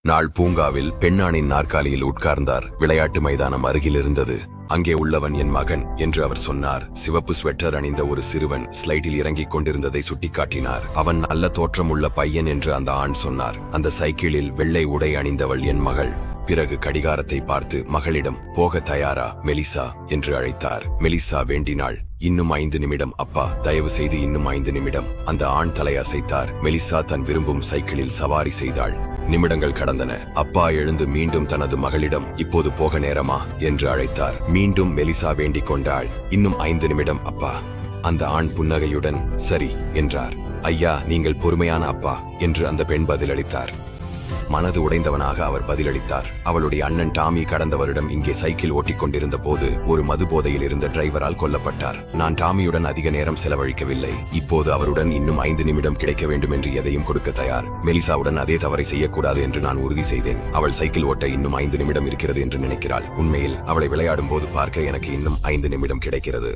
நாள் பூங்காவில் பெண்ணானின் நாற்காலியில் உட்கார்ந்தார். விளையாட்டு மைதானம் அருகில் இருந்தது. அங்கே உள்ளவன் என் மகன் என்று அவர் சொன்னார். சிவப்பு ஸ்வெட்டர் அணிந்த ஒரு சிறுவன் ஸ்லைட்டில் இறங்கிக் கொண்டிருந்ததை சுட்டிக்காட்டினார். அவன் நல்ல தோற்றம் உள்ள பையன் என்று அந்த ஆண் சொன்னார். அந்த சைக்கிளில் வெள்ளை உடை அணிந்தவள் என் மகள். பிறகு கடிகாரத்தை பார்த்து மகளிடம், போக தயாரா மெலிசா என்று அழைத்தார். மெலிசா வேண்டினாள், இன்னும் 5 நிமிடம் அப்பா, தயவு செய்து இன்னும் 5 நிமிடம். அந்த ஆண் தலை அசைத்தார். மெலிசா தன் விரும்பும் சைக்கிளில் சவாரி செய்தாள். நிமிடங்கள் கடந்தன. அப்பா எழுந்து மீண்டும் தனது மகளிடம், இப்போது போக நேரமா என்று அழைத்தார். மீண்டும் மெலிசா வேண்டிக் கொண்டாள், இன்னும் 5 நிமிடம் அப்பா. அந்த ஆண் புன்னகையுடன் சரி என்றார். ஐயா, நீங்கள் பொறுமையான அப்பா என்று அந்த பெண் பதிலளித்தார். மனது உடைந்தவனாக அவர் பதிலளித்தார். அவளுடைய அண்ணன் டாமி கடந்த வருடம் இங்கே சைக்கிள் ஓட்டிக் கொண்டிருந்த போது ஒரு மது போதையில் இருந்த டிரைவரால் கொல்லப்பட்டார். நான் டாமியுடன் அதிக நேரம் செலவழிக்கவில்லை. இப்போது அவருடன் இன்னும் 5 நிமிடம் கிடைக்க வேண்டும் என்று எதையும் கொடுக்க தயார். மெலிசாவுடன் அதே தவறை செய்யக்கூடாது என்று நான் உறுதி செய்தேன். அவள் சைக்கிள் ஓட்ட இன்னும் 5 நிமிடம் இருக்கிறது என்று நினைக்கிறாள். உண்மையில் அவளை விளையாடும் போது பார்க்க எனக்கு இன்னும் 5 நிமிடம் கிடைக்கிறது.